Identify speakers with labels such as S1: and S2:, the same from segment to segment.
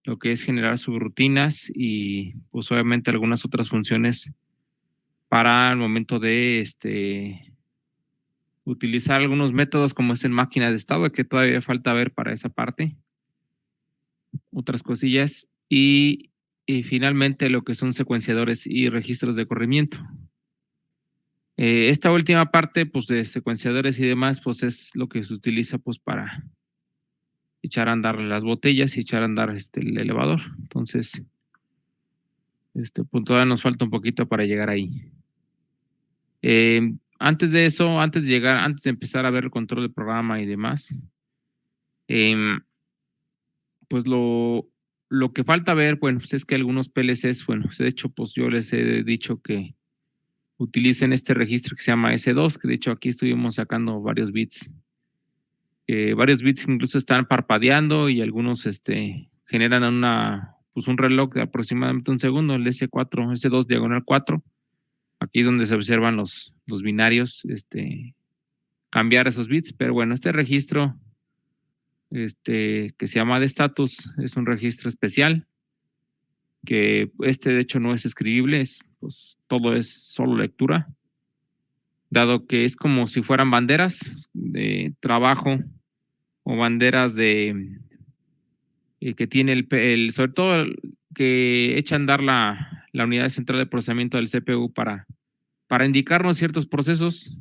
S1: lo que es generar subrutinas y pues obviamente algunas otras funciones para el momento de utilizar algunos métodos como es en máquina de estado, que todavía falta ver para esa parte, otras cosillas, y finalmente lo que son secuenciadores y registros de corrimiento. Esta última parte, pues de secuenciadores y demás, pues es lo que se utiliza pues para echar a andar las botellas y echar a andar el elevador. Entonces, pues todavía nos falta un poquito para llegar ahí. Antes de eso, antes de empezar a ver el control del programa y demás, pues lo que falta ver, bueno, pues es que algunos PLCs, bueno, pues de hecho, pues yo les he dicho que utilicen este registro que se llama S2, que de hecho aquí estuvimos sacando varios bits que incluso están parpadeando y algunos generan pues un reloj de aproximadamente un segundo, el S4, S2 diagonal 4. Aquí es donde se observan los binarios, cambiar esos bits, pero bueno, este registro que se llama de status es un registro especial que de hecho no es escribible, pues todo es solo lectura, dado que es como si fueran banderas de trabajo o banderas que tiene sobre todo que echa a andar la unidad central de procesamiento del CPU para indicarnos ciertos procesos,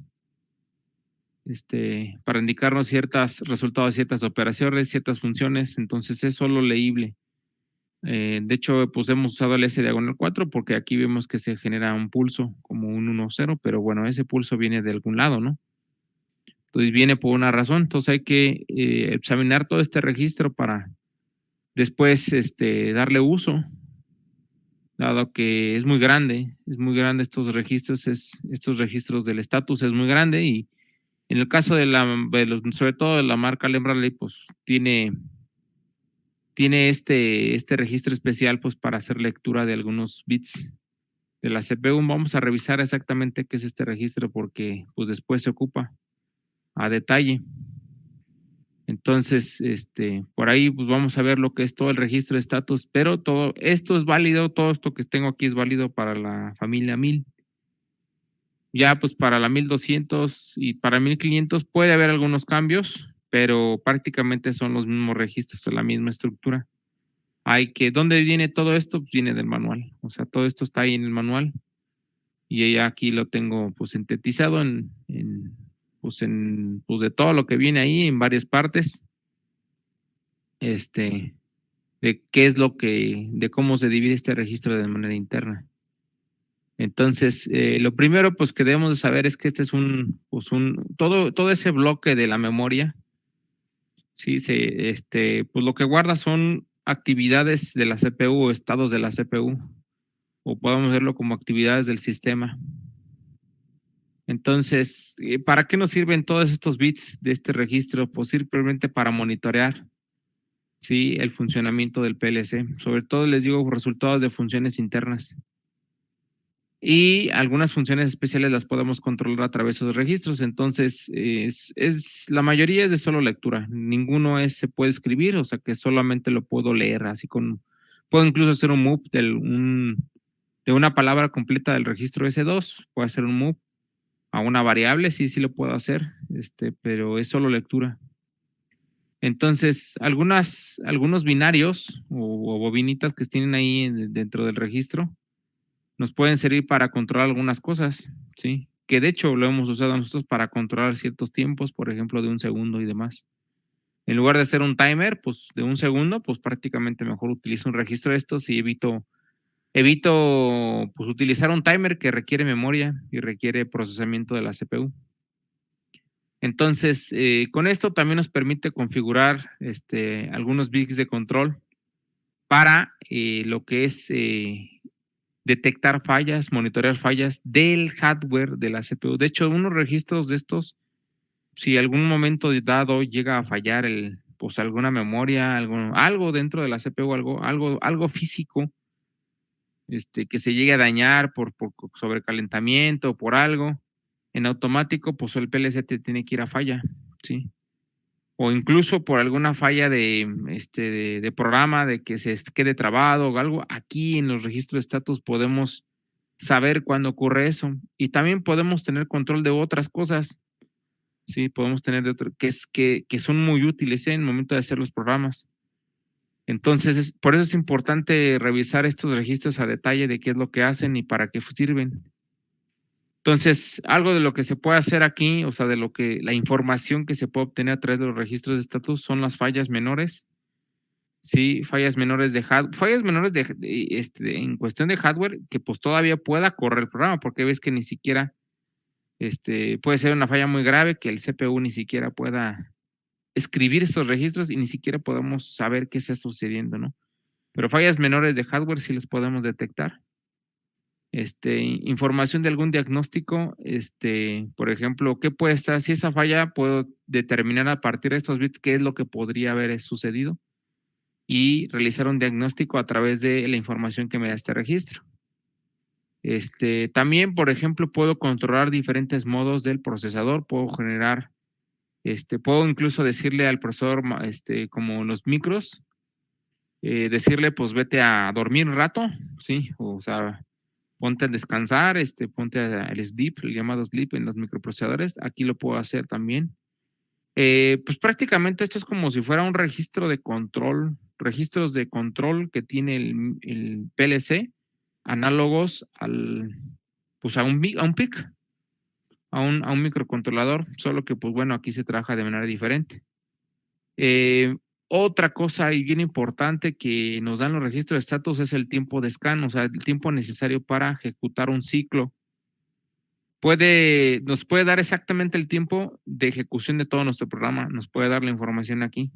S1: para indicarnos ciertos resultados, ciertas operaciones, ciertas funciones, entonces es solo leíble. De hecho, pues hemos usado el S diagonal 4 porque aquí vemos que se genera un pulso como un 1-0, pero bueno, ese pulso viene de algún lado, ¿no? Entonces viene por una razón, entonces hay que examinar todo este registro para después darle uso, dado que es muy grande estos registros, estos registros del estatus es muy grande y en el caso sobre todo de la marca Lembraley, pues tiene este registro especial pues para hacer lectura de algunos bits de la CPU. Vamos a revisar exactamente qué es este registro porque pues después se ocupa a detalle. Entonces, por ahí pues vamos a ver lo que es todo el registro de estatus, pero todo esto es válido, todo esto que tengo aquí es válido para la familia 1000. Ya pues para la 1200 y para 1500 puede haber algunos cambios, pero prácticamente son los mismos registros de la misma estructura. ¿Dónde viene todo esto? Pues viene del manual, o sea, todo esto está ahí en el manual y ya aquí lo tengo pues sintetizado pues de todo lo que viene ahí en varias partes, de qué es de cómo se divide este registro de manera interna. Entonces, lo primero pues que debemos de saber es que este es todo ese bloque de la memoria, sí, pues lo que guarda son actividades de la CPU o estados de la CPU, o podemos verlo como actividades del sistema. Entonces, ¿para qué nos sirven todos estos bits de este registro? Pues simplemente para monitorear, sí, el funcionamiento del PLC. Sobre todo les digo resultados de funciones internas. Y algunas funciones especiales las podemos controlar a través de los registros. Entonces, la mayoría es de solo lectura. Ninguno se puede escribir, o sea que solamente lo puedo leer así puedo incluso hacer un move de una palabra completa del registro S2. Puedo hacer un move a una variable, sí lo puedo hacer, pero es solo lectura. Entonces, algunos binarios o bobinitas que tienen ahí dentro del registro nos pueden servir para controlar algunas cosas, ¿sí? Que de hecho lo hemos usado nosotros para controlar ciertos tiempos, por ejemplo, de un segundo y demás. En lugar de hacer un timer, pues de un segundo, pues prácticamente mejor utilizo un registro de estos y evito pues utilizar un timer que requiere memoria y requiere procesamiento de la CPU. Entonces, con esto también nos permite configurar algunos bits de control para lo que es detectar fallas, monitorear fallas del hardware de la CPU. De hecho, unos registros de estos, si algún momento dado llega a fallar pues alguna memoria, algo dentro de la CPU, algo físico, que se llegue a dañar por sobrecalentamiento o por algo, en automático, pues el PLC tiene que ir a falla, ¿sí? o incluso por alguna falla de programa, de que se quede trabado o algo, aquí en los registros de estatus podemos saber cuándo ocurre eso. Y también podemos tener control de otras cosas, ¿sí? Podemos tener que son muy útiles en el momento de hacer los programas. Entonces, por eso es importante revisar estos registros a detalle de qué es lo que hacen y para qué sirven. Entonces, algo de lo que se puede hacer aquí, o sea, de lo que la información que se puede obtener a través de los registros de estatus son las fallas menores, sí, fallas menores en cuestión de hardware que pues todavía pueda correr el programa, porque ves que ni siquiera puede ser una falla muy grave que el CPU ni siquiera pueda escribir esos registros y ni siquiera podemos saber qué está sucediendo, ¿no? Pero fallas menores de hardware sí les podemos detectar. Información de algún diagnóstico, por ejemplo, ¿qué puede estar? Si esa falla, puedo determinar a partir de estos bits qué es lo que podría haber sucedido y realizar un diagnóstico a través de la información que me da este registro. También, por ejemplo, puedo controlar diferentes modos del procesador, puedo generar, puedo incluso decirle al procesador, como los micros, decirle, pues vete a dormir un rato, ¿sí? O sea, ponte a descansar, ponte al sleep, el llamado sleep en los microprocesadores. Aquí lo puedo hacer también. Pues prácticamente esto es como si fuera un registro de control, registros de control que tiene el PLC, análogos pues a un PIC, a un microcontrolador, solo que pues bueno, aquí se trabaja de manera diferente. Otra cosa y bien importante que nos dan los registros de estatus es el tiempo de scan, o sea, el tiempo necesario para ejecutar un ciclo. Nos puede dar exactamente el tiempo de ejecución de todo nuestro programa, nos puede dar la información aquí,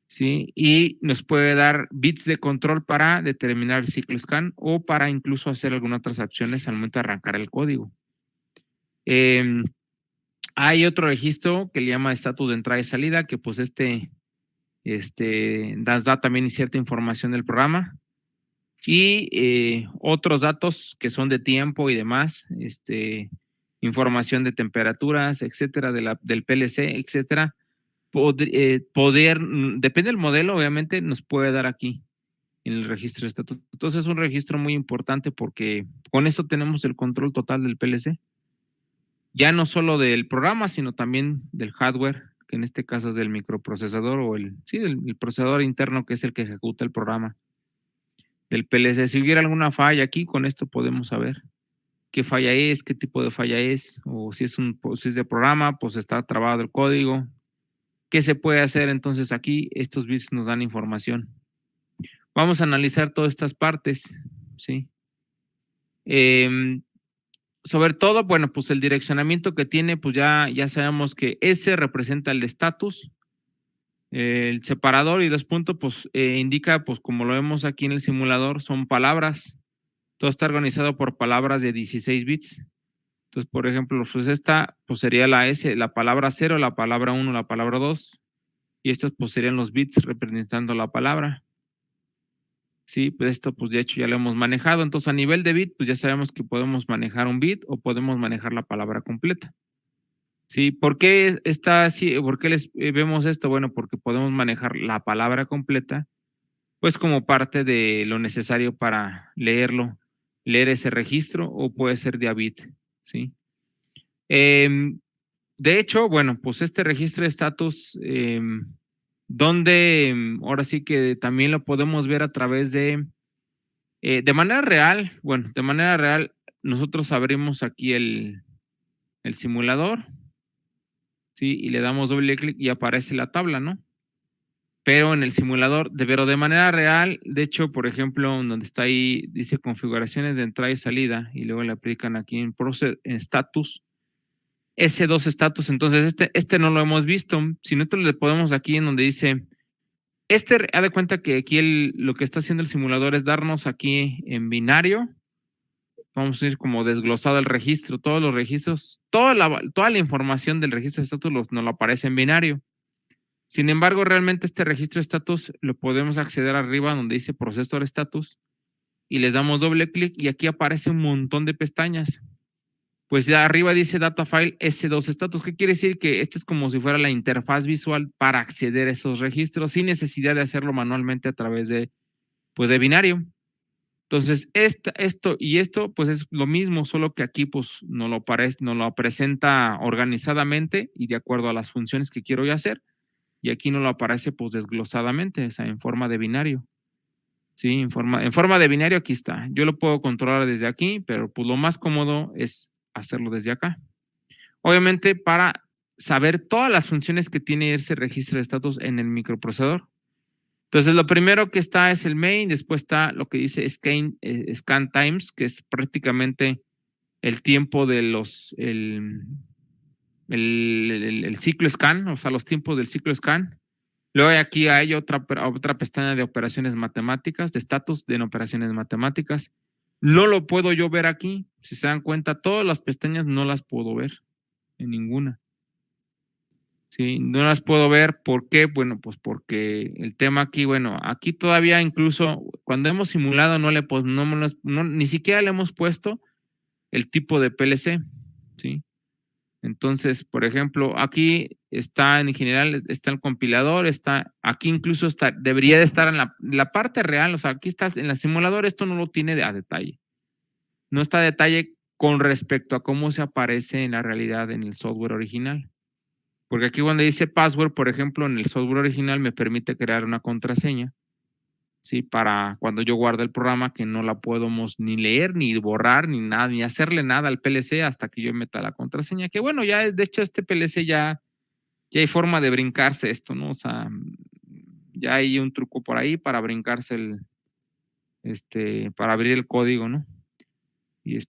S1: ¿sí? Y nos puede dar bits de control para determinar el ciclo scan o para incluso hacer algunas otras acciones al momento de arrancar el código. Hay otro registro que le llama estatus de entrada y salida, que pues da también cierta información del programa y otros datos que son de tiempo y demás, información de temperaturas, etcétera, del PLC, etcétera. Depende del modelo, obviamente, nos puede dar aquí en el registro de estatus. Entonces es un registro muy importante porque con esto tenemos el control total del PLC. Ya no solo del programa, sino también del hardware, que en este caso es del microprocesador o el procesador interno que es el que ejecuta el programa del PLC. Si hubiera alguna falla aquí, con esto podemos saber qué falla es, qué tipo de falla es, o si es de programa, pues está trabado el código. ¿Qué se puede hacer? Entonces aquí estos bits nos dan información. Vamos a analizar todas estas partes, ¿sí? Sobre todo, bueno, pues el direccionamiento que tiene, pues ya sabemos que S representa el estatus, el separador y 2 puntos, pues indica, pues como lo vemos aquí en el simulador, son palabras. Todo está organizado por palabras de 16 bits. Entonces, por ejemplo, pues esta pues sería la S, la palabra 0, la palabra 1, la palabra 2. Y estos pues serían los bits representando la palabra. Sí, pues esto pues de hecho ya lo hemos manejado. Entonces, a nivel de bit, pues ya sabemos que podemos manejar un bit o podemos manejar la palabra completa. Sí, ¿por qué está así? ¿Por qué les vemos esto? Bueno, porque podemos manejar la palabra completa, pues como parte de lo necesario para leer ese registro, o puede ser de a bit, ¿sí? De hecho, bueno, pues este registro de estatus, donde ahora sí que también lo podemos ver a través de manera real, bueno, de manera real, nosotros abrimos aquí el simulador, ¿sí? Y le damos doble clic y aparece la tabla, ¿no? Pero en el simulador, pero de manera real, de hecho, por ejemplo, donde está ahí, dice configuraciones de entrada y salida, y luego le aplican aquí en status, S2 status, entonces este no lo hemos visto. Si nosotros le podemos aquí en donde dice, haz de cuenta que aquí lo que está haciendo el simulador es darnos aquí en binario, vamos a ir como desglosado el registro, todos los registros, toda la información del registro de estatus nos lo aparece en binario. Sin embargo, realmente este registro de estatus lo podemos acceder arriba donde dice procesor status y les damos doble clic y aquí aparece un montón de pestañas. pues ya arriba dice data file S2 status. ¿Qué quiere decir? Que este es como si fuera la interfaz visual para acceder a esos registros sin necesidad de hacerlo manualmente a través de, pues, de binario. Entonces, esto, pues es lo mismo, solo que aquí, pues, nos lo presenta organizadamente y de acuerdo a las funciones que quiero yo hacer. Y aquí no lo aparece, pues, desglosadamente, o sea, en forma de binario. Sí, en forma de binario aquí está. Yo lo puedo controlar desde aquí, pero pues lo más cómodo es hacerlo desde acá. Obviamente, para saber todas las funciones que tiene ese registro de estatus en el microprocesador. Entonces, lo primero que está es el main, después está lo que dice scan times, que es prácticamente el tiempo de el ciclo scan, o sea, los tiempos del ciclo scan. Luego aquí hay otra pestaña de operaciones matemáticas, de estatus en operaciones matemáticas. No lo puedo yo ver aquí. Si se dan cuenta, todas las pestañas no las puedo ver en ninguna. Sí, no las puedo ver. ¿Por qué? Bueno, pues porque el tema aquí, bueno, aquí todavía incluso cuando hemos simulado ni siquiera le hemos puesto el tipo de PLC, ¿sí? Entonces, por ejemplo, aquí está en general, está el compilador, aquí incluso debería de estar en la parte real, o sea, aquí está en el simulador, esto no lo tiene a detalle. No está a detalle con respecto a cómo se aparece en la realidad en el software original. Porque aquí cuando dice password, por ejemplo, en el software original me permite crear una contraseña, ¿sí? Para cuando yo guardo el programa que no la podemos ni leer, ni borrar, ni nada, ni hacerle nada al PLC hasta que yo meta la contraseña. Que bueno, ya de hecho este PLC ya hay forma de brincarse esto, ¿no? O sea, ya hay un truco por ahí para brincarse para abrir el código, ¿no?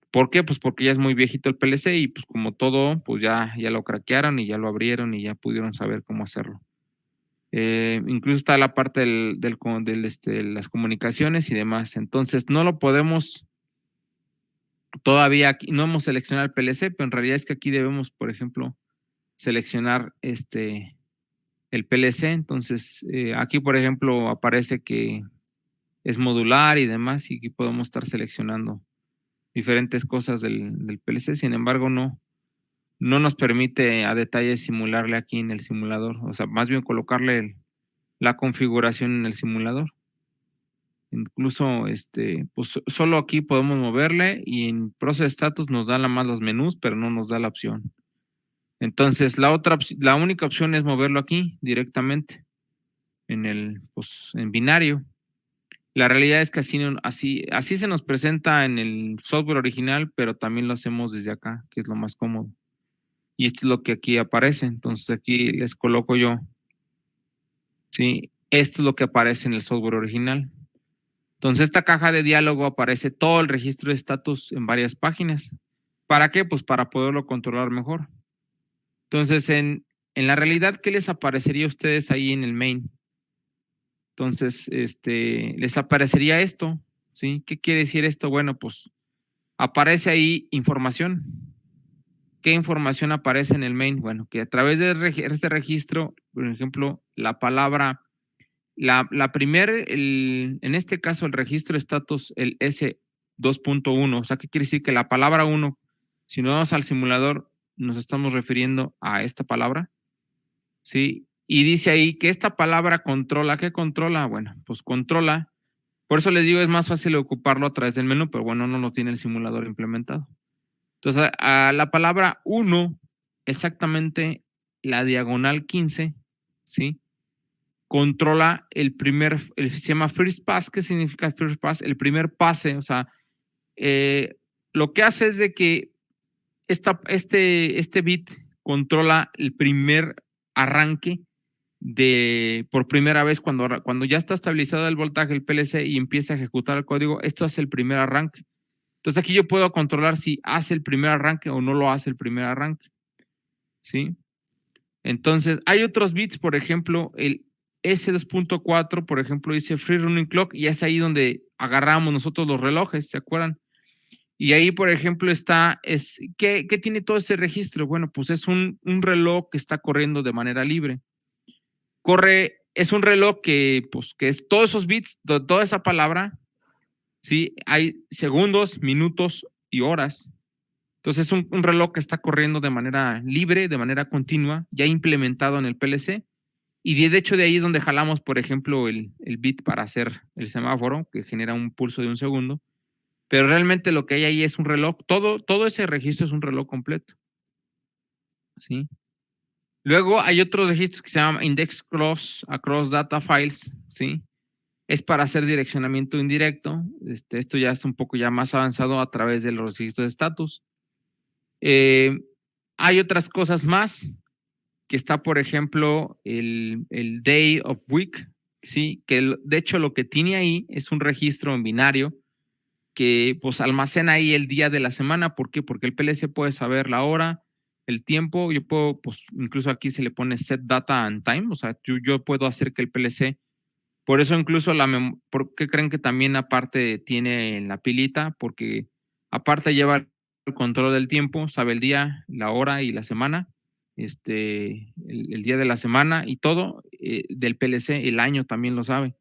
S1: ¿Por qué? Pues porque ya es muy viejito el PLC y pues como todo, pues ya lo craquearon y ya lo abrieron y ya pudieron saber cómo hacerlo. Incluso está la parte las comunicaciones y demás. Entonces, no lo podemos todavía, no hemos seleccionado el PLC, pero en realidad es que aquí debemos, por ejemplo, seleccionar el PLC. Entonces, aquí, por ejemplo, aparece que es modular y demás, y aquí podemos estar seleccionando diferentes cosas del PLC. Sin embargo, no nos permite a detalle simularle aquí en el simulador, o sea, más bien colocarle la configuración en el simulador. Incluso, pues solo aquí podemos moverle y en Process Status nos da más los menús, pero no nos da la opción. Entonces, la única opción es moverlo aquí directamente en binario. La realidad es que así se nos presenta en el software original, pero también lo hacemos desde acá, que es lo más cómodo. Y esto es lo que aquí aparece. Entonces, aquí les coloco yo, ¿sí? Esto es lo que aparece en el software original. Entonces, esta caja de diálogo aparece todo el registro de estatus en varias páginas. ¿Para qué? Pues para poderlo controlar mejor. Entonces, en la realidad, ¿qué les aparecería a ustedes ahí en el main? Entonces, les aparecería esto, ¿sí? ¿Qué quiere decir esto? Bueno, pues aparece ahí información. ¿Qué información aparece en el main? Bueno, que a través de ese registro, por ejemplo, la palabra, en este caso el registro de estatus, el S2.1, o sea, ¿qué quiere decir? Que la palabra 1, si no vamos al simulador, nos estamos refiriendo a esta palabra, ¿sí? Y dice ahí que esta palabra controla, ¿qué controla? Bueno, pues controla, por eso les digo, es más fácil ocuparlo a través del menú, pero bueno, no lo tiene el simulador implementado. Entonces, a la palabra 1, exactamente la diagonal 15, ¿sí? Controla se llama first pass. ¿Qué significa first pass? El primer pase, o sea, lo que hace es de que este bit controla el primer arranque por primera vez cuando ya está estabilizado el voltaje, el PLC y empieza a ejecutar el código, esto es el primer arranque. Entonces aquí yo puedo controlar si hace el primer arranque o no lo hace el primer arranque, ¿sí? Entonces hay otros bits, por ejemplo, el S2.4, por ejemplo, dice Free Running Clock y es ahí donde agarramos nosotros los relojes, ¿se acuerdan? Y ahí, por ejemplo, ¿qué tiene todo ese registro? Bueno, pues es un reloj que está corriendo de manera libre. Es un reloj pues, que es todos esos bits, toda esa palabra, ¿sí? Hay segundos, minutos y horas. Entonces es un reloj que está corriendo de manera libre, de manera continua, ya implementado en el PLC. Y de hecho de ahí es donde jalamos, por ejemplo, el bit para hacer el semáforo, que genera un pulso de 1 segundo. Pero realmente lo que hay ahí es un reloj. Todo ese registro es un reloj completo. ¿Sí? Luego hay otros registros que se llaman Index Across Data Files. ¿Sí? Es para hacer direccionamiento indirecto. Esto ya es un poco ya más avanzado a través de los registros de estatus. Hay otras cosas más, que está, por ejemplo, el Day of Week, ¿sí? Que de hecho lo que tiene ahí es un registro en binario que pues almacena ahí el día de la semana. ¿Por qué? Porque el PLC puede saber la hora, el tiempo. Yo puedo, pues incluso aquí se le pone set data and time, o sea, yo puedo hacer que el PLC, por eso incluso ¿por qué creen que también aparte tiene la pilita? Porque aparte lleva el control del tiempo, sabe el día, la hora y la semana, el día de la semana y todo del PLC, el año también lo sabe.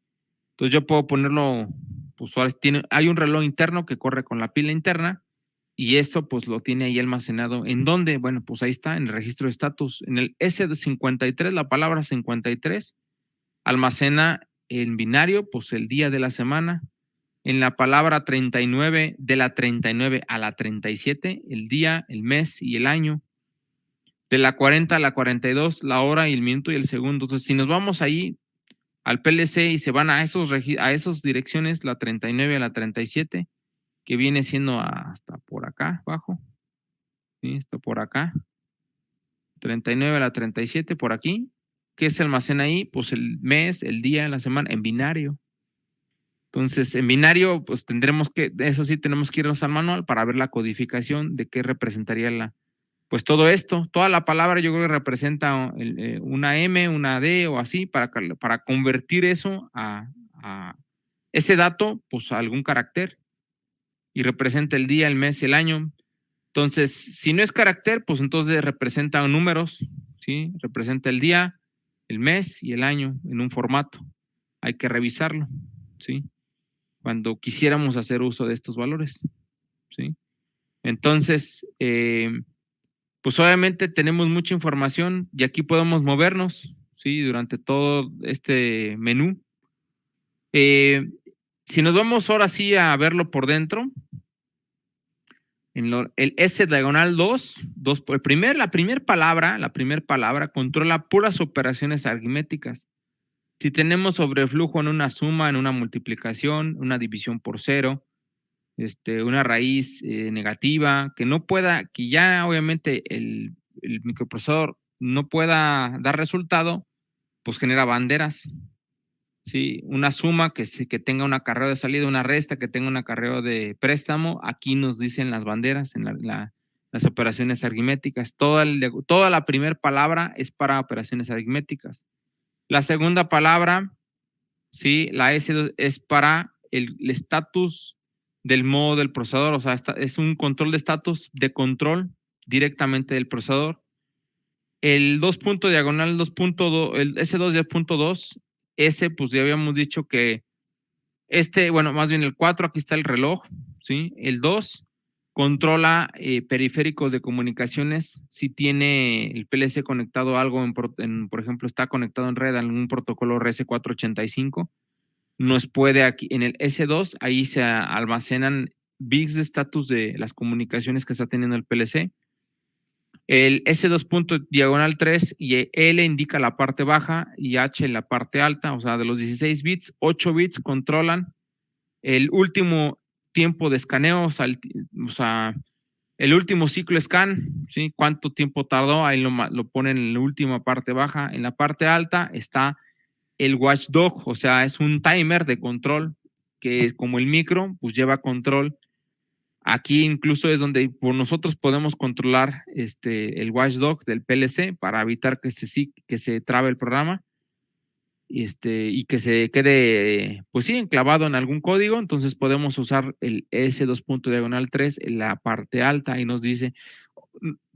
S1: Entonces yo puedo ponerlo, pues ahora hay un reloj interno que corre con la pila interna y eso pues lo tiene ahí almacenado. ¿En dónde? Bueno, pues ahí está, en el registro de estatus. En el S53, la palabra 53, almacena en binario, pues el día de la semana. En la palabra 39, de la 39 a la 37, el día, el mes y el año. De la 40 a la 42, la hora y el minuto y el segundo. Entonces, si nos vamos ahí al PLC y se van a esas direcciones, la 39 a la 37, que viene siendo hasta por acá abajo, ¿sí? Esto por acá, 39 a la 37 por aquí. ¿Qué se almacena ahí? Pues el mes, el día, la semana, en binario. Entonces, en binario, pues eso sí, tenemos que irnos al manual para ver la codificación de qué representaría pues todo esto. Toda la palabra yo creo que representa una M, una D o así, para convertir eso a ese dato, pues a algún carácter y representa el día, el mes y el año. Entonces, si no es carácter, pues entonces representa números, ¿sí? Representa el día, el mes y el año en un formato. Hay que revisarlo, ¿sí? Cuando quisiéramos hacer uso de estos valores, ¿sí? Entonces, pues obviamente tenemos mucha información y aquí podemos movernos, ¿sí? Durante todo este menú. Si nos vamos ahora sí a verlo por dentro, el S diagonal 2, la primera palabra controla puras operaciones aritméticas. Si tenemos sobreflujo en una suma, en una multiplicación, una división por cero, una raíz negativa, que ya obviamente el microprocesador no pueda dar resultado, pues genera banderas. Sí, una suma que tenga un acarreo de salida, una resta que tenga un acarreo de préstamo. Aquí nos dicen las banderas en las operaciones aritméticas. Toda la primera palabra es para operaciones aritméticas. La segunda palabra, sí, la S es para el estatus del modo del procesador. O sea, es un control de estatus de control directamente del procesador. El 2 diagonal 2.2, el S2.2, ese pues ya habíamos dicho que bueno, más bien el 4, aquí está el reloj, ¿sí? El 2 controla periféricos de comunicaciones. Si tiene el PLC conectado a algo, por ejemplo, está conectado en red a algún protocolo RS485, nos puede aquí, en el S2, ahí se almacenan bits de estatus de las comunicaciones que está teniendo el PLC. El S2 diagonal 3 y L indica la parte baja y H la parte alta, o sea, de los 16 bits, 8 bits controlan el último tiempo de escaneo, o sea, el último ciclo scan, ¿sí? ¿Cuánto tiempo tardó? Ahí lo ponen en la última parte baja. En la parte alta está el watchdog, o sea, es un timer de control que como el micro, pues lleva control. Aquí incluso es donde por nosotros podemos controlar el watchdog del PLC para evitar que se trabe el programa y que se quede, pues sí, enclavado en algún código. Entonces podemos usar el S2 diagonal 3 en la parte alta y nos dice,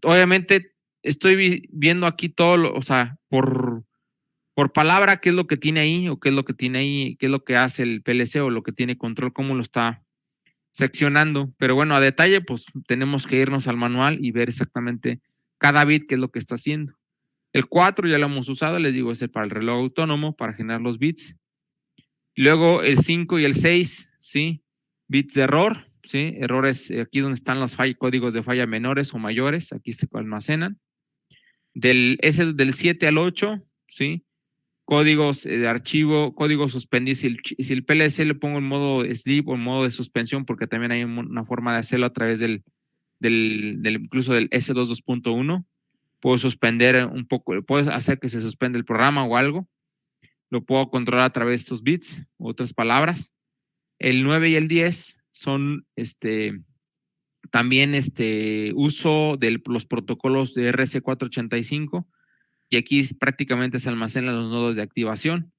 S1: obviamente estoy viendo aquí todo, o sea, por palabra, qué es lo que tiene ahí o qué es lo que tiene ahí, qué es lo que hace el PLC o lo que tiene control, cómo lo está seccionando, pero bueno, a detalle, pues tenemos que irnos al manual y ver exactamente cada bit qué es lo que está haciendo. El 4 ya lo hemos usado, les digo, es el para el reloj autónomo, para generar los bits. Luego el 5 y el 6, ¿sí? Bits de error, ¿sí? Errores, aquí donde están los códigos de falla menores o mayores, aquí se almacenan. Del 7 al 8, ¿sí? Códigos de archivo, códigos suspendidos. Si el PLC le pongo en modo sleep o en modo de suspensión, porque también hay una forma de hacerlo a través incluso del S2 2.1, puedo suspender un poco, puedo hacer que se suspenda el programa o algo. Lo puedo controlar a través de estos bits, otras palabras. El 9 y el 10 son también uso de los protocolos de RC485 y aquí prácticamente se almacenan los nodos de activación,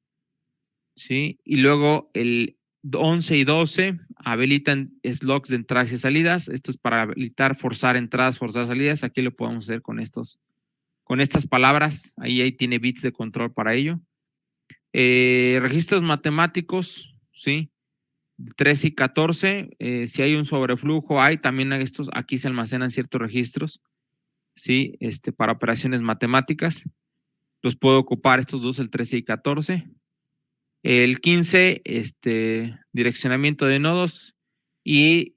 S1: ¿sí? Y luego el 11 y 12 habilitan slots de entradas y salidas. Esto es para habilitar, forzar entradas, forzar salidas. Aquí lo podemos hacer con estas palabras. Ahí tiene bits de control para ello. Registros matemáticos, ¿sí? 13 y 14, si hay un sobreflujo, también aquí se almacenan ciertos registros, ¿sí? Para operaciones matemáticas. Los puedo ocupar estos dos, el 13 y 14. El 15, direccionamiento de nodos. Y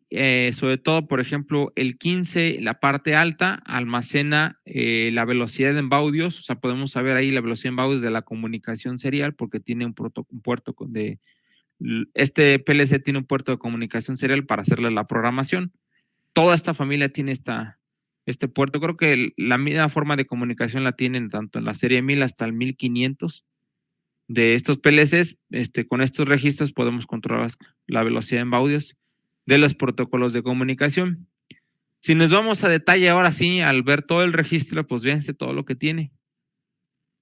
S1: sobre todo, por ejemplo, el 15, la parte alta, almacena la velocidad en baudios. O sea, podemos saber ahí la velocidad en baudios de la comunicación serial porque tiene un puerto este PLC tiene un puerto de comunicación serial para hacerle la programación. Toda esta familia tiene este puerto. Creo que la misma forma de comunicación la tienen tanto en la serie 1000 hasta el 1500 de estos PLCs. Con estos registros podemos controlar la velocidad en baudios de los protocolos de comunicación. Si nos vamos a detalle ahora sí, al ver todo el registro, pues véanse todo lo que tiene.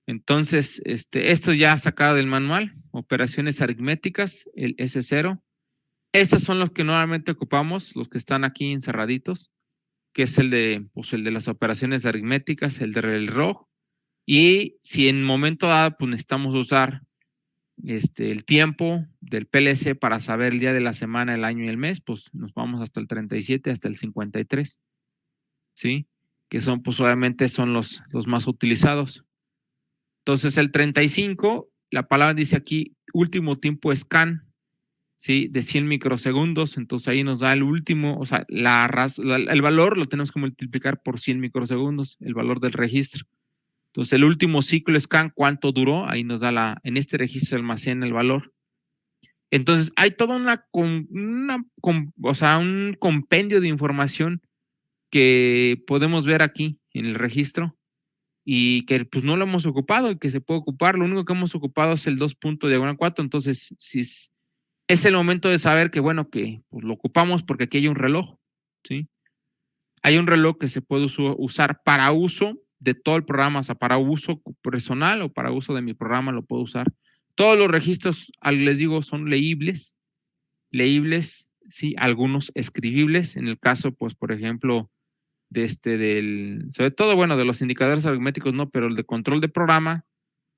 S1: Entonces, esto ya sacado del manual, operaciones aritméticas, el S0. Estos son los que normalmente ocupamos, los que están aquí encerraditos, que es el de las operaciones aritméticas, el de reloj. Y si en momento dado pues necesitamos usar el tiempo del PLC para saber el día de la semana, el año y el mes, pues nos vamos hasta el 37, hasta el 53, ¿sí? Que son, pues obviamente son los más utilizados. Entonces el 35, la palabra dice aquí, último tiempo scan, ¿sí? De 100 microsegundos, entonces ahí nos da el último, o sea, el valor lo tenemos que multiplicar por 100 microsegundos, el valor del registro. Entonces el último ciclo scan, ¿cuánto duró? Ahí nos da en este registro se almacena el valor. Entonces hay toda un compendio de información que podemos ver aquí en el registro y que pues no lo hemos ocupado y que se puede ocupar. Lo único que hemos ocupado es el 2.4. Entonces, si es el momento de saber que, bueno, que pues, lo ocupamos porque aquí hay un reloj, ¿sí? Hay un reloj que se puede usar para uso de todo el programa, o sea, para uso personal o para uso de mi programa lo puedo usar. Todos los registros, les digo, son leíbles, sí, algunos escribibles. En el caso, pues, por ejemplo, sobre todo, bueno, de los indicadores aritméticos, no, pero el de control de programa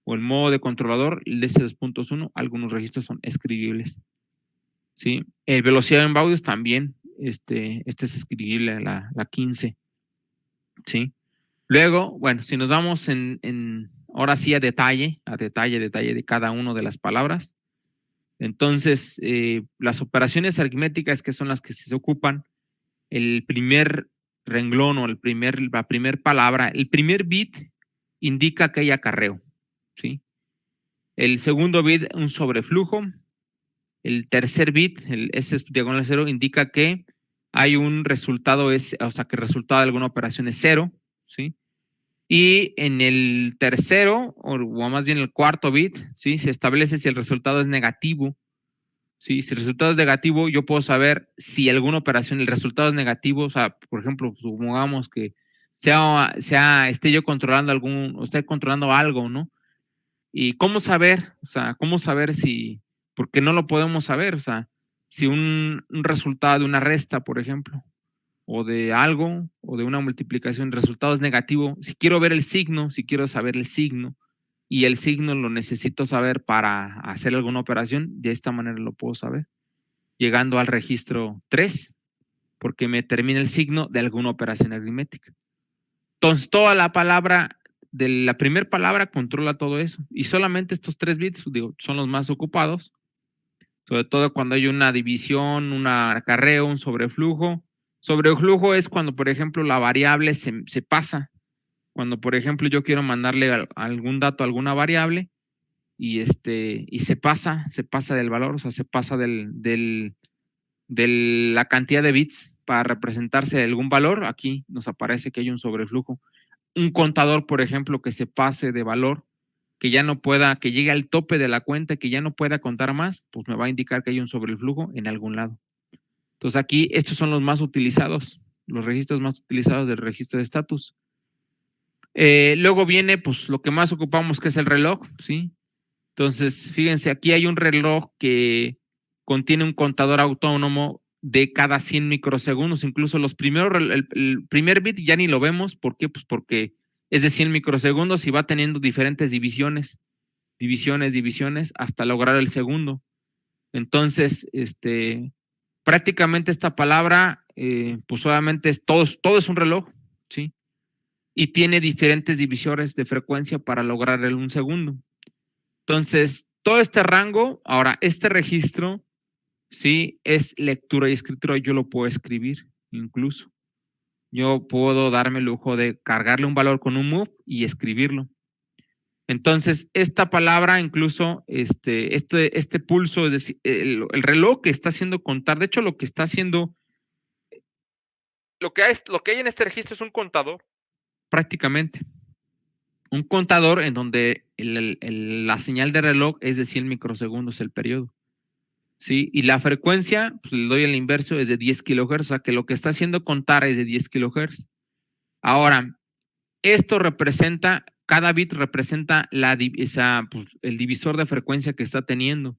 S1: o el modo de controlador, el de S2.1, algunos registros son escribibles, ¿sí? Velocidad en baudios también, este es escribible, la 15, ¿sí? Luego, bueno, si nos vamos ahora sí a detalle de cada una de las palabras, entonces, las operaciones aritméticas, que son las que se ocupan, el primer renglón o la primer palabra, el primer bit indica que hay acarreo, ¿sí? El segundo bit, un sobreflujo. El tercer bit, el S diagonal 0, indica que hay un resultado, o sea, que el resultado de alguna operación es 0, ¿sí? Y en el tercero, o más bien el cuarto bit, ¿sí? Se establece si el resultado es negativo. Sí, si el resultado es negativo, yo puedo saber si alguna operación, el resultado es negativo. O sea, por ejemplo, supongamos que esté yo controlando esté controlando algo, ¿no? Y cómo saber, o sea, porque no lo podemos saber, o sea, si un resultado de una resta, por ejemplo, o de algo, o de una multiplicación, el resultado es negativo. Si quiero ver el signo, si quiero saber el signo, y el signo lo necesito saber para hacer alguna operación, de esta manera lo puedo saber. llegando al registro 3, porque me termina el signo de alguna operación aritmética. Entonces, toda la palabra, de la primera palabra controla todo eso. Y solamente estos 3 bits, digo, son los más ocupados, sobre todo cuando hay una división, un acarreo, un sobreflujo. Sobreflujo es cuando, por ejemplo, la variable se pasa. Cuando, por ejemplo, yo quiero mandarle algún dato a alguna variable y se pasa del valor, o sea, se pasa de la cantidad de bits para representarse algún valor. Aquí nos aparece que hay un sobreflujo. Un contador, por ejemplo, que se pase de valor, que ya no pueda, que llegue al tope de la cuenta, que ya no pueda contar más, pues me va a indicar que hay un sobreflujo en algún lado. Entonces aquí estos son los más utilizados, los registros más utilizados del registro de estatus. Luego viene pues lo que más ocupamos, que es el reloj, ¿sí? Entonces, fíjense, aquí hay un reloj que contiene un contador autónomo de cada 100 microsegundos. Incluso los primeros, el primer bit ya ni lo vemos. ¿Por qué? Pues porque es de 100 microsegundos y va teniendo diferentes divisiones, hasta lograr el segundo. Entonces, prácticamente esta palabra, pues obviamente todo es un reloj, ¿sí? Y tiene diferentes divisores de frecuencia para lograr un segundo. Entonces, todo este rango, ahora, este registro, sí, es lectura y escritura, yo lo puedo escribir incluso. Yo puedo darme el lujo de cargarle un valor con un move y escribirlo. Entonces, esta palabra, incluso, este pulso, es decir, el reloj que está haciendo contar, de hecho, lo que está haciendo, lo que hay en este registro es un contador, prácticamente. Un contador en donde la señal de reloj es de 100 microsegundos el periodo. ¿Sí? Y la frecuencia, pues le doy el inverso, es de 10 kilohertz, o sea que lo que está haciendo contar es de 10 kilohertz. Ahora, esto representa, cada bit representa pues, el divisor de frecuencia que está teniendo.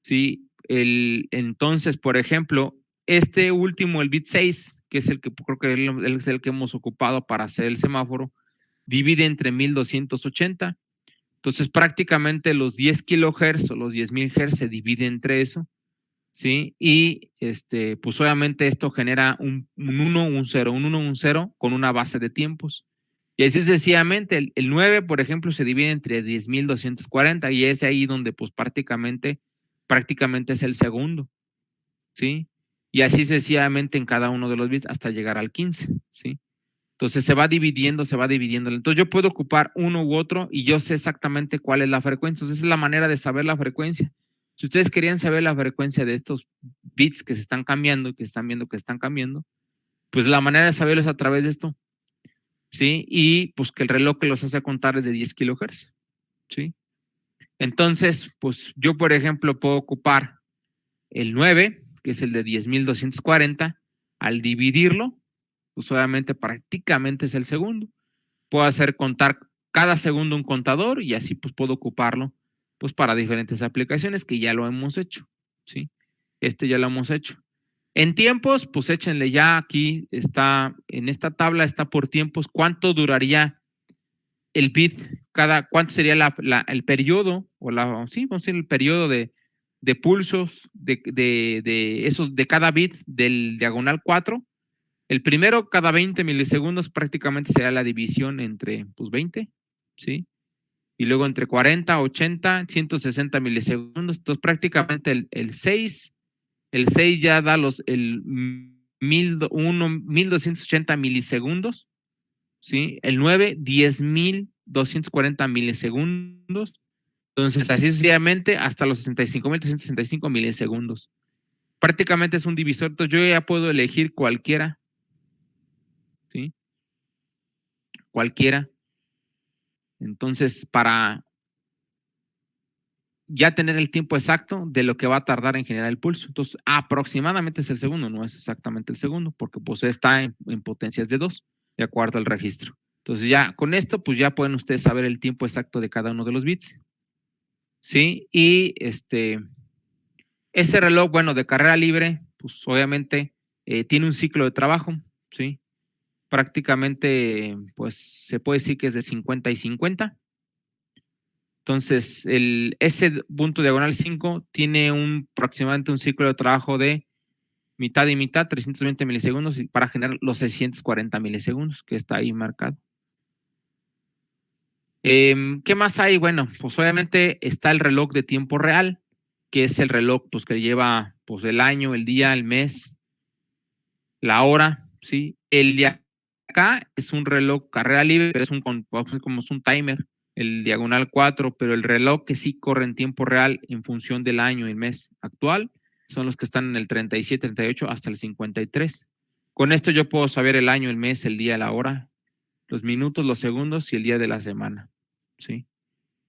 S1: ¿Sí? Entonces, por ejemplo, este último, el bit 6, que es el que creo que es el que hemos ocupado para hacer el semáforo, divide entre 1280. Entonces, prácticamente los 10 kilohertz o los 10,000 Hz se dividen entre eso. ¿Sí? Y pues obviamente esto genera un 1, un 0, un 1, un 0 con una base de tiempos. Y así sencillamente, el 9, por ejemplo, se divide entre 10,240 y es ahí donde pues prácticamente es el segundo, ¿sí? Y así sencillamente en cada uno de los bits hasta llegar al 15, ¿sí? Entonces se va dividiendo. Entonces yo puedo ocupar uno u otro y yo sé exactamente cuál es la frecuencia. Entonces esa es la manera de saber la frecuencia. Si ustedes querían saber la frecuencia de estos bits que se están cambiando, que están viendo que están cambiando, pues la manera de saberlo es a través de esto, ¿sí? Y pues que el reloj que los hace contar es de 10 kilohertz, ¿sí? Entonces, pues yo, por ejemplo, puedo ocupar el 9, que es el de 10,240, al dividirlo, pues obviamente prácticamente es el segundo. Puedo hacer contar cada segundo un contador y así pues puedo ocuparlo pues para diferentes aplicaciones que ya lo hemos hecho, ¿sí? Ya lo hemos hecho. En tiempos, pues échenle ya aquí, está, en esta tabla está por tiempos, cuánto duraría el bit, cuánto sería el periodo, sí, vamos a decir el periodo de pulsos de cada bit del diagonal 4. El primero, cada 20 milisegundos, prácticamente será la división entre pues 20, ¿sí? Y luego entre 40, 80, 160 milisegundos. Entonces, prácticamente el 6 ya da el 1280 milisegundos, ¿sí? El 9, 10,240 milisegundos. Entonces, así sucesivamente hasta los 65,365 milisegundos. Prácticamente es un divisor. Entonces, yo ya puedo elegir cualquiera, ¿sí? Cualquiera. Entonces, para ya tener el tiempo exacto de lo que va a tardar en generar el pulso. Entonces, aproximadamente es el segundo, no es exactamente el segundo, porque pues está en potencias de 2, de acuerdo al registro. Entonces, ya con esto, pues ya pueden ustedes saber el tiempo exacto de cada uno de los bits. ¿Sí? Y ese reloj, bueno, de carrera libre, pues obviamente tiene un ciclo de trabajo, ¿sí? Prácticamente, pues se puede decir que es de 50 y 50. Entonces, ese punto diagonal 5 tiene aproximadamente un ciclo de trabajo de mitad y mitad, 320 milisegundos, para generar los 640 milisegundos, que está ahí marcado. ¿Qué más hay? Bueno, pues obviamente está el reloj de tiempo real, que es el reloj pues, que lleva pues, el año, el día, el mes, la hora, ¿sí? El de acá es un reloj carrera libre, pero es como es un timer, el diagonal 4, pero el reloj que sí corre en tiempo real en función del año y mes actual son los que están en el 37, 38 hasta el 53. Con esto yo puedo saber el año, el mes, el día, la hora, los minutos, los segundos y el día de la semana, ¿sí?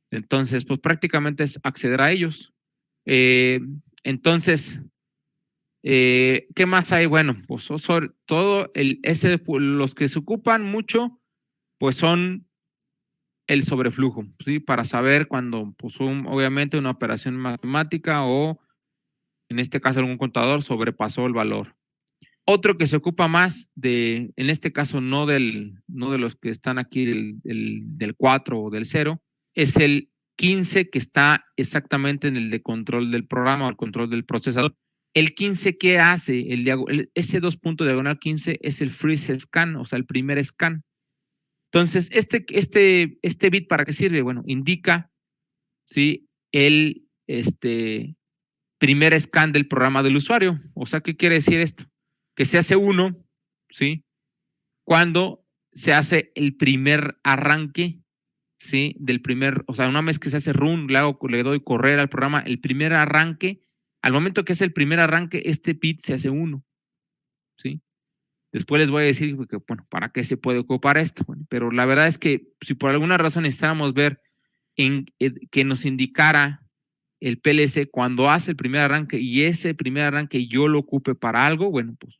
S1: Entonces, pues prácticamente es acceder a ellos. Entonces, ¿qué más hay? Bueno, pues sobre todo los que se ocupan mucho, pues son el sobreflujo, ¿sí? Para saber cuando, pues obviamente una operación matemática o en este caso algún contador sobrepasó el valor. Otro que se ocupa más en este caso no de los que están aquí del 4 o del 0, es el 15 que está exactamente en el de control del programa o el control del procesador. El 15, ¿qué hace? Ese 2 punto diagonal 15 es el freeze scan, o sea, el primer scan. Entonces, este bit, ¿para qué sirve? Bueno, indica, ¿sí? El primer scan del programa del usuario. O sea, ¿qué quiere decir esto? Que se hace uno, ¿sí? Cuando se hace el primer arranque, ¿sí? O sea, una vez que se hace run, le doy correr al programa, el primer arranque, al momento que es el primer arranque, este bit se hace uno, ¿sí? Después les voy a decir que, bueno, ¿para qué se puede ocupar esto? Bueno, pero la verdad es que si por alguna razón necesitáramos ver que nos indicara el PLC cuando hace el primer arranque y ese primer arranque yo lo ocupe para algo, bueno, pues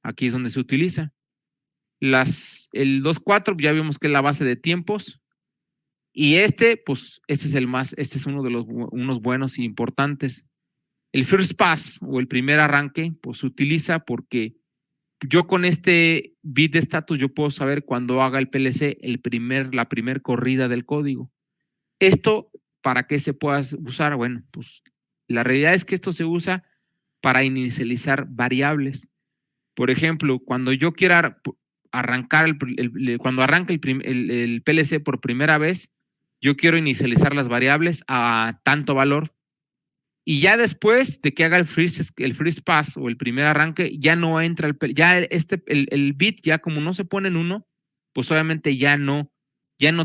S1: aquí es donde se utiliza. El 2.4 ya vimos que es la base de tiempos y pues este es uno de unos buenos y importantes. El first pass o el primer arranque, pues se utiliza porque yo con este bit de status yo puedo saber cuando haga el PLC la primer corrida del código. Esto, ¿para qué se puede usar? Bueno, pues la realidad es que esto se usa para inicializar variables. Por ejemplo, cuando yo quiera arrancar, cuando arranque el PLC por primera vez, yo quiero inicializar las variables a tanto valor. Y ya después de que haga el freeze pass o el primer arranque, ya no entra el bit, ya como no se pone en 1, pues obviamente ya no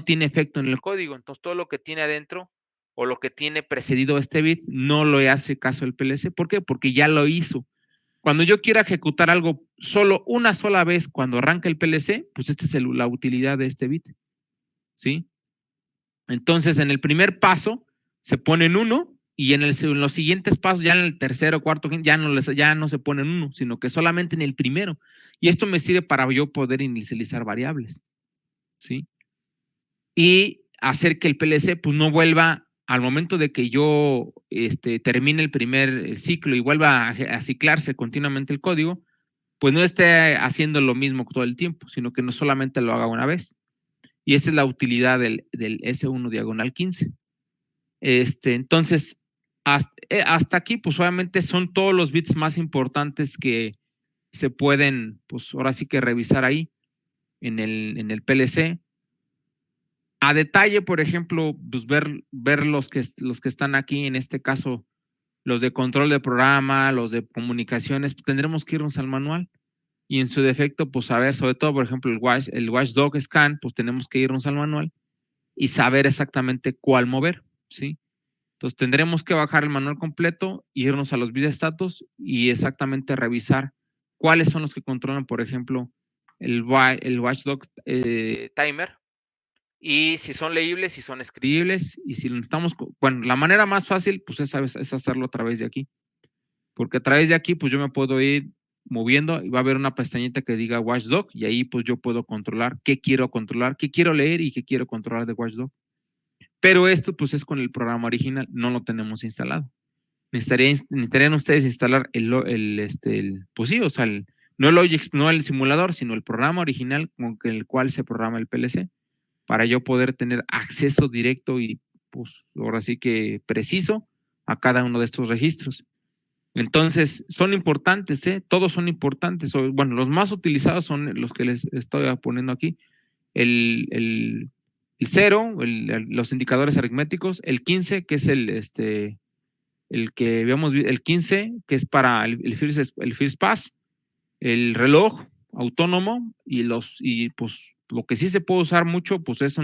S1: tiene efecto en el código. Entonces todo lo que tiene adentro o lo que tiene precedido este bit no le hace caso el PLC. ¿Por qué? Porque ya lo hizo. Cuando yo quiera ejecutar algo solo una sola vez cuando arranca el PLC, pues esta es la utilidad de este bit, ¿sí? Entonces en el primer paso se pone en 1 y en los siguientes pasos, ya en el tercero, cuarto, ya no se pone en 1, sino que solamente en el primero. Y esto me sirve para yo poder inicializar variables, ¿sí? Y hacer que el PLC pues no vuelva al momento de que yo termine el primer ciclo y vuelva a ciclarse continuamente el código, pues no esté haciendo lo mismo todo el tiempo, sino que no solamente lo haga una vez. Y esa es la utilidad del S1 diagonal 15. Entonces, hasta aquí, pues obviamente son todos los bits más importantes que se pueden, pues ahora sí que revisar ahí en el PLC. A detalle, por ejemplo, pues ver los que están aquí, en este caso, los de control de programa, los de comunicaciones, pues tendremos que irnos al manual. Y en su defecto, pues saber, sobre todo, por ejemplo, el Watchdog Scan, pues tenemos que irnos al manual y saber exactamente cuál mover, ¿sí? Entonces tendremos que bajar el manual completo, irnos a los bits de status y exactamente revisar cuáles son los que controlan, por ejemplo, el Watchdog Timer, y si son leíbles, si son escribibles, y si estamos, bueno, la manera más fácil, pues es hacerlo a través de aquí, porque a través de aquí, pues yo me puedo ir moviendo y va a haber una pestañita que diga Watchdog y ahí pues yo puedo controlar, qué quiero leer y qué quiero controlar de Watchdog. Pero esto pues es con el programa original, no lo tenemos instalado. Necesitarían ustedes instalar pues sí, o sea, no el simulador, sino el programa original con el cual se programa el PLC, para yo poder tener acceso directo y pues ahora sí que preciso a cada uno de estos registros. Entonces, son importantes, ¿eh? Todos son importantes. Bueno, los más utilizados son los que les estoy poniendo aquí. El 0, los indicadores aritméticos, el 15, que es el que habíamos visto, el 15, que es para el first pass, el reloj autónomo y pues lo que sí se puede usar mucho, pues es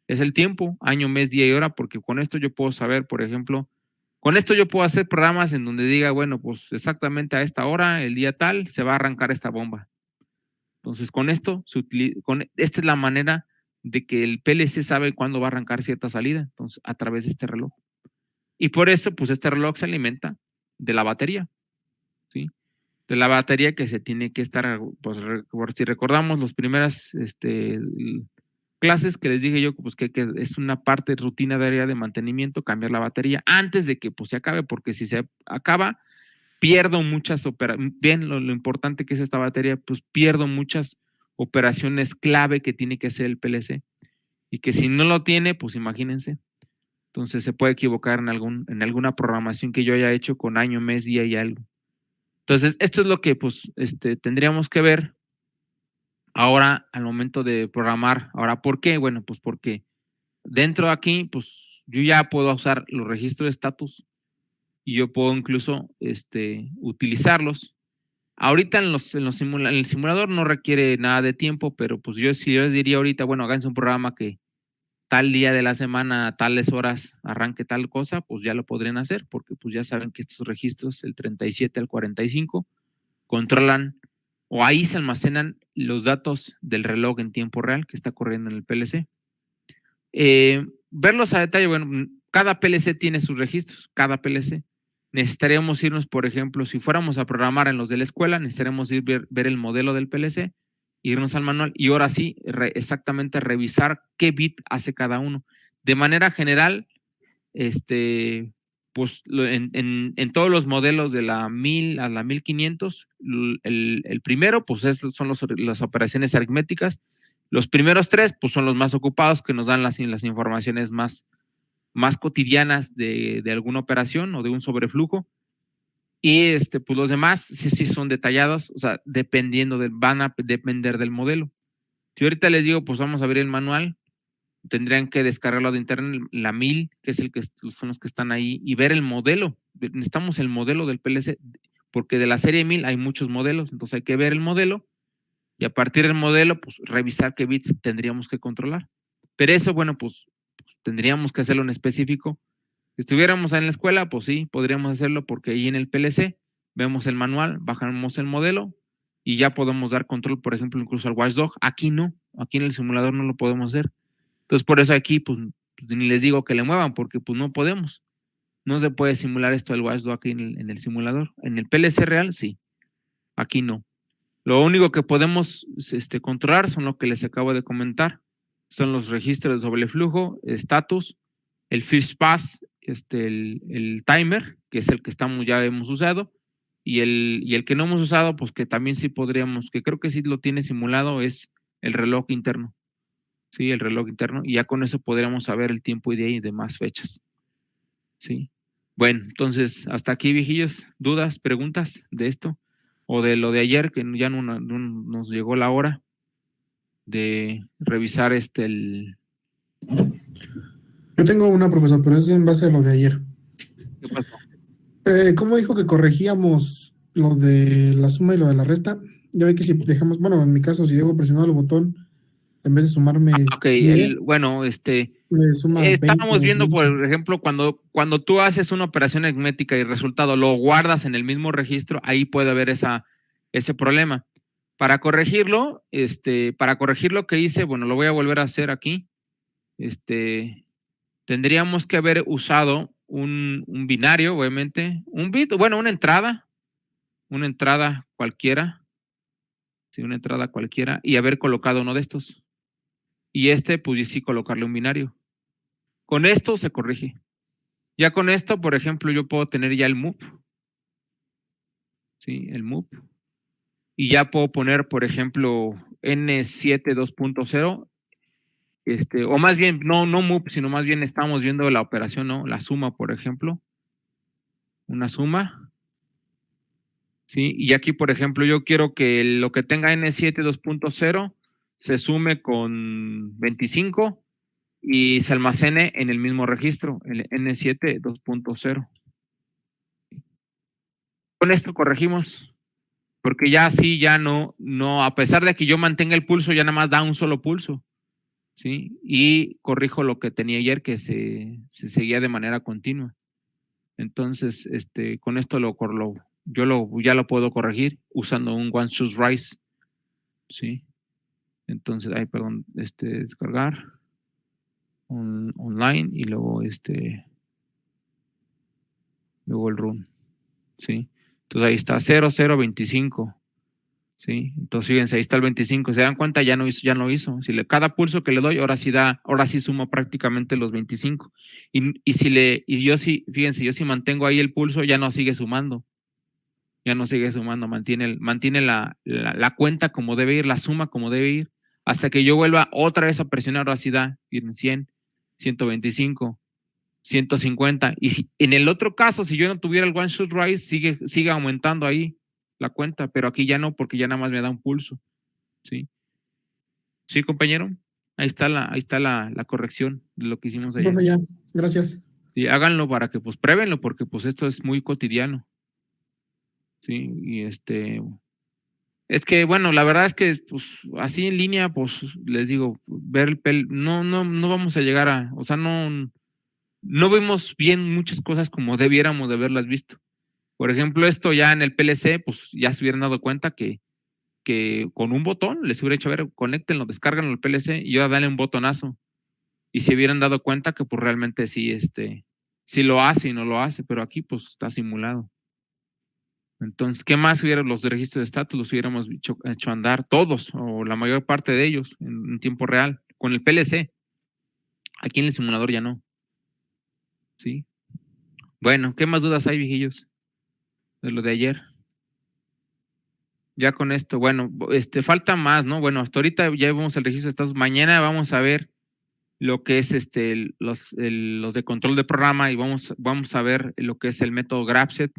S1: es el tiempo, año, mes, día y hora, porque con esto yo puedo saber, por ejemplo, con esto yo puedo hacer programas en donde diga, bueno, pues exactamente a esta hora, el día tal, se va a arrancar esta bomba. Entonces, con esto, esta es la manera de que el PLC sabe cuándo va a arrancar cierta salida, entonces, a través de este reloj. Y por eso, pues este reloj se alimenta de la batería, ¿sí? De la batería que se tiene que estar, pues si recordamos las primeras clases que les dije yo, pues que es una parte rutinaria de mantenimiento, cambiar la batería antes de que pues se acabe, porque si se acaba, pierdo muchas operaciones, bien lo importante que es esta batería, pues pierdo muchas operaciones clave que tiene que hacer el PLC y que si no lo tiene, pues imagínense. Entonces se puede equivocar en alguna programación que yo haya hecho con año, mes, día y algo. Entonces, esto es lo que pues tendríamos que ver ahora al momento de programar. Ahora, ¿por qué? Bueno, pues porque dentro de aquí, pues yo ya puedo usar los registros de estatus y yo puedo incluso utilizarlos. Ahorita en el simulador no requiere nada de tiempo, pero pues si yo les diría ahorita, bueno, háganse un programa que tal día de la semana, a tales horas, arranque tal cosa, pues ya lo podrían hacer, porque pues ya saben que estos registros, el 37 al 45, controlan o ahí se almacenan los datos del reloj en tiempo real que está corriendo en el PLC. Verlos a detalle, bueno, cada PLC tiene sus registros, cada PLC. Necesitaríamos irnos, por ejemplo, si fuéramos a programar en los de la escuela, necesitaríamos ver el modelo del PLC, irnos al manual y ahora sí, exactamente revisar qué bit hace cada uno. De manera general, pues en todos los modelos de la 1000 a la 1500, el primero, pues son las operaciones aritméticas. Los primeros tres, pues son los más ocupados, que nos dan las informaciones más cotidianas de alguna operación o de un sobreflujo. Y pues los demás sí son detallados, o sea, van a depender del modelo. Si ahorita les digo, pues vamos a ver el manual, tendrían que descargarlo de internet, la 1000, que es son los que están ahí, y ver el modelo. Necesitamos el modelo del PLC, porque de la serie 1000 hay muchos modelos, entonces hay que ver el modelo y a partir del modelo, pues revisar qué bits tendríamos que controlar. Pero eso, bueno, pues tendríamos que hacerlo en específico. Si estuviéramos en la escuela, pues sí, podríamos hacerlo porque ahí en el PLC vemos el manual, bajamos el modelo y ya podemos dar control, por ejemplo, incluso al Watchdog. Aquí no, aquí en el simulador no lo podemos hacer. Entonces, por eso aquí, pues, ni les digo que le muevan, porque pues no podemos. No se puede simular esto del Watchdog aquí en el simulador. En el PLC real, sí. Aquí no. Lo único que podemos controlar son lo que les acabo de comentar. Son los registros de doble flujo, status, el first pass, el timer, que es el que ya hemos usado, y el que no hemos usado, pues que también sí podríamos, que creo que sí lo tiene simulado, es el reloj interno. Sí, el reloj interno, y ya con eso podríamos saber el tiempo y de ahí de más fechas. Sí. Bueno, entonces, hasta aquí, viejillos, dudas, preguntas de esto, o de lo de ayer, que ya no nos llegó la hora de revisar
S2: Yo tengo una, profesor, pero es en base a lo de ayer.
S1: ¿Qué pasó?
S2: ¿Cómo dijo que corregíamos lo de la suma y lo de la resta? Ya ve que si dejamos, bueno, en mi caso, si dejo presionado el botón, en vez de sumarme
S1: Ok,
S2: 10
S1: bueno,
S2: me suma 20
S1: estábamos
S2: o
S1: viendo,
S2: 20.
S1: por ejemplo, cuando tú haces una operación aritmética y el resultado lo guardas en el mismo registro, ahí puede haber ese problema. Para corregirlo, que hice, bueno, lo voy a volver a hacer aquí. Tendríamos que haber usado un binario, obviamente, un bit, bueno, una entrada cualquiera, sí, una entrada cualquiera, y haber colocado uno de estos. Y pues sí, colocarle un binario. Con esto se corrige. Ya con esto, por ejemplo, yo puedo tener ya el move, ¿sí? El move. Y ya puedo poner, por ejemplo, N7 2.0 o más bien, no move, sino más bien estamos viendo la operación, ¿no? La suma, por ejemplo. Una suma. ¿Sí? Y aquí, por ejemplo, yo quiero que lo que tenga N7 2.0 se sume con 25 y se almacene en el mismo registro, el N7 2.0. Con esto corregimos, porque ya sí, ya no, a pesar de que yo mantenga el pulso, ya nada más da un solo pulso, ¿sí? Y corrijo lo que tenía ayer, que se seguía de manera continua. Entonces, con esto ya lo puedo corregir usando un one shoes rise, ¿sí? Entonces, perdón, descargar online y luego luego el run, ¿sí? Entonces ahí está 0025, ¿sí? Entonces fíjense, ahí está el 25, se dan cuenta, ya no hizo. Si cada pulso que le doy, ahora sí suma prácticamente los 25. Y yo sí, fíjense, yo si mantengo ahí el pulso, ya no sigue sumando, mantiene la cuenta como debe ir, la suma como debe ir, hasta que yo vuelva otra vez a presionar, ahora sí da 100, 125, 150. Y si en el otro caso, si yo no tuviera el one shot rise, sigue aumentando ahí la cuenta, pero aquí ya no, porque ya nada más me da un pulso. ¿Sí? ¿Sí, compañero? Ahí está la corrección de lo que hicimos ayer.
S2: Profe, ya, gracias.
S1: Y háganlo para que pues pruébenlo, porque pues esto es muy cotidiano. Sí, y es que, bueno, la verdad es que pues así en línea, pues les digo, ver no vamos a llegar o sea, no vemos bien muchas cosas como debiéramos de haberlas visto. Por ejemplo, esto ya en el PLC, pues ya se hubieran dado cuenta que con un botón les hubiera dicho, a ver, conéctenlo, descárganlo al PLC y ahora dale un botonazo. Y se hubieran dado cuenta que pues realmente sí, sí lo hace y no lo hace, pero aquí pues está simulado. Entonces, ¿qué más hubieran los registros de estatus? Los hubiéramos hecho andar todos o la mayor parte de ellos en tiempo real con el PLC. Aquí en el simulador ya no. ¿Sí? Bueno, ¿qué más dudas hay, viejillos? De lo de ayer. Ya con esto, bueno, falta más, ¿no? Bueno, hasta ahorita ya vemos el registro de estatus. Mañana vamos a ver lo que es los de control de programa y vamos a ver lo que es el método Grapset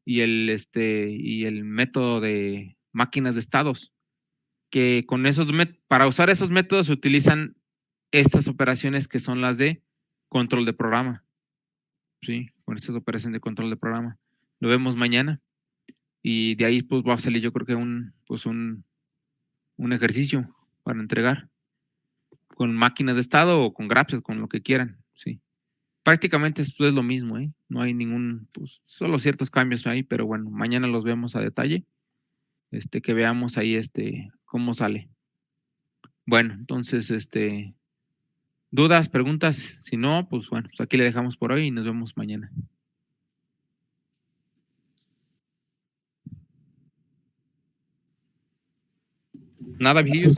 S1: y el método de máquinas de estados, que con para usar esos métodos se utilizan estas operaciones que son las de control de programa. Sí, con estas operaciones de control de programa. Lo vemos mañana y de ahí pues va a salir yo creo que un ejercicio para entregar con máquinas de estado o con Grapset, con lo que quieran, sí. Prácticamente esto es lo mismo, ¿eh? No hay pues solo ciertos cambios ahí, pero bueno, mañana los vemos a detalle, que veamos ahí cómo sale. Bueno, entonces, dudas, preguntas, si no, pues bueno, pues aquí le dejamos por hoy y nos vemos mañana. Nada, viejillos.